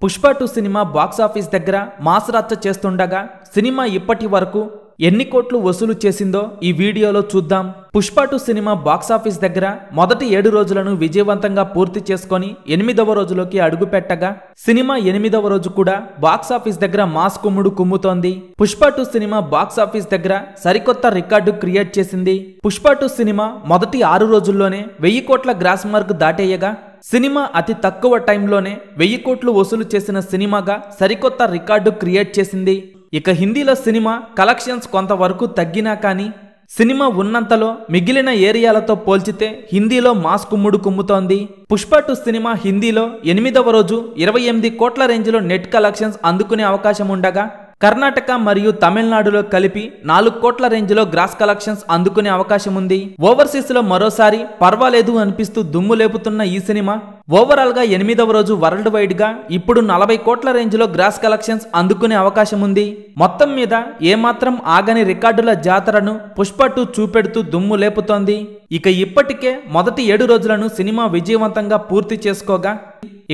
Pushpa 2 cinema box office దగ్గర mass రచ్చ చేస్తుండగా సినిమా ఇప్పటి వరకు ఎన్ని కోట్లు వసూలు చేసిందో ఈ వీడియోలో చూద్దాం. పుష్ప 2 సినిమా బాక్సాఫీస్ దగ్గర మొదటి 7 రోజులను విజయవంతంగా పూర్తి చేసుకొని 8వ రోజులోకి అడుగుపెట్టగా సినిమా 8వ రోజు కూడా బాక్సాఫీస్ దగ్గర మాస్ కుమ్ముడు కుమ్ముతోంది. పుష్ప 2 సినిమా బాక్సాఫీస్ దగ్గర సరికొత్త రికార్డు క్రియేట్ చేసింది. పుష్ప 2 సినిమా మొదటి 6 రోజుల్లోనే 1000 కోట్ల గ్రాస్ మార్క్ దాటేయగా సినిమా అతి తక్కువ టైంలోనే 1000 కోట్లు వసూలు చేసిన సినిమాగా సరికొత్త రికార్డు క్రియేట్ చేసింది. ఇక హిందీలో సినిమా కలెక్షన్స్ కొంతవరకు తగ్గినా కానీ సినిమా ఉన్నంతలో మిగిలిన ఏరియాలతో పోల్చితే హిందీలో మాస్ కుమ్ముడు కుమ్ముతోంది. పుష్ప 2 సినిమా హిందీలో 8వ రోజు 28 కోట్ల రేంజ్లో నెట్ కలెక్షన్స్ అందుకునే అవకాశం ఉండగా కర్ణాటక మరియు తమిళనాడులో కలిపి 4 కోట్ల రేంజ్లో గ్రాస్ కలెక్షన్స్ అందుకునే అవకాశం ఉంది. ఓవర్సీస్ లో మరోసారి పర్వాలేదు అనిపిస్తూ దుమ్ము లేపుతున్న ఈ సినిమా ఓవరాల్ గా 8వ రోజు వరల్డ్ వైడ్ గా ఇప్పుడు 40 కోట్ల రేంజ్లో గ్రాస్ కలెక్షన్స్ అందుకునే అవకాశం ఉంది. మొత్తం మీద ఏమాత్రం ఆగని రికార్డుల జాతరను పుష్ప 2 చూపెడుతూ దుమ్ము లేపుతోంది. ఇక ఇప్పటికే మొదటి 7 రోజులను సినిమా విజయవంతంగా పూర్తి చేసుకోగా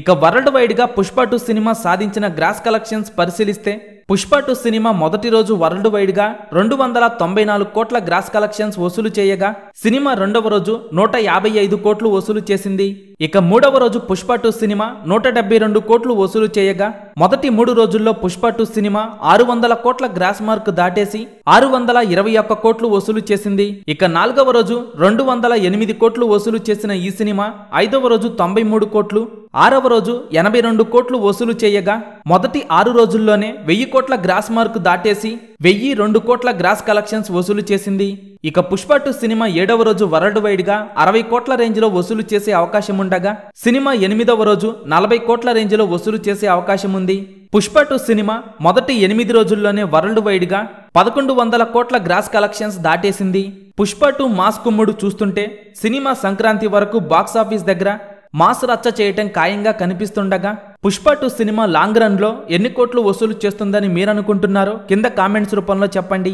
ఇక వరల్డ్ వైడ్ గా పుష్ప 2 సినిమా సాధించిన గ్రాస్ కలెక్షన్స్ పరిశీలిస్తే పుష్ప 2 సినిమా మొదటి రోజు వరల్డ్ వైడ్ గా 294 కోట్ల గ్రాస్ కలెక్షన్స్ వసూలు చేయగా సినిమా రెండవ రోజు 155 కోట్లు వసూలు చేసింది. ఇక మూడవ రోజు పుష్ప 2 సినిమా 172 కోట్లు వసూలు చేయగా మొదటి 3 రోజుల్లో పుష్ప 2 సినిమా 600 కోట్ల గ్రాస్ మార్క్ దాటేసి 621 కోట్లు వసూలు చేసింది. ఇక నాలుగవ రోజు 208 కోట్లు వసూలు చేసిన ఈ సినిమా 5వ రోజు 93 కోట్లు, 6వ రోజు 82 కోట్లు వసూలు చేయగా మొదటి 6 రోజుల్లోనే 1000 కోట్ల గ్రాస్ మార్క్ దాటేసి 1002 కోట్ల గ్రాస్ కలెక్షన్స్ వసూలు చేసింది. ఇక పుష్ప 2 సినిమా 7వ రోజు వరల్డ్ వైడ్ గా 60 కోట్ల రేంజ్ లో వసూలు చేసే అవకాశం ఉండగా సినిమా 8వ రోజు 40 కోట్ల రేంజ్ లో వసూలు చేసే అవకాశం ఉంది. పుష్ప 2 సినిమా మొదటి 8 రోజుల్లోనే వరల్డ్ వైడ్ గా 1100 కోట్ల గ్రాస్ కలెక్షన్స్ దాటేసింది. పుష్ప 2 మాస్ కుమ్ముడు చూస్తుంటే సినిమా సంక్రాంతి వరకు బాక్సాఫీస్ దగ్గర మాస్ రచ్చ చేయటం ఖాయంగా కనిపిస్తుండగా పుష్ప 2 సినిమా లాంగ్ రన్ లో ఎన్ని కోట్లు వసూలు చేస్తుందని మీరనుకుంటున్నారో కింద కామెంట్స్ రూపంలో చెప్పండి.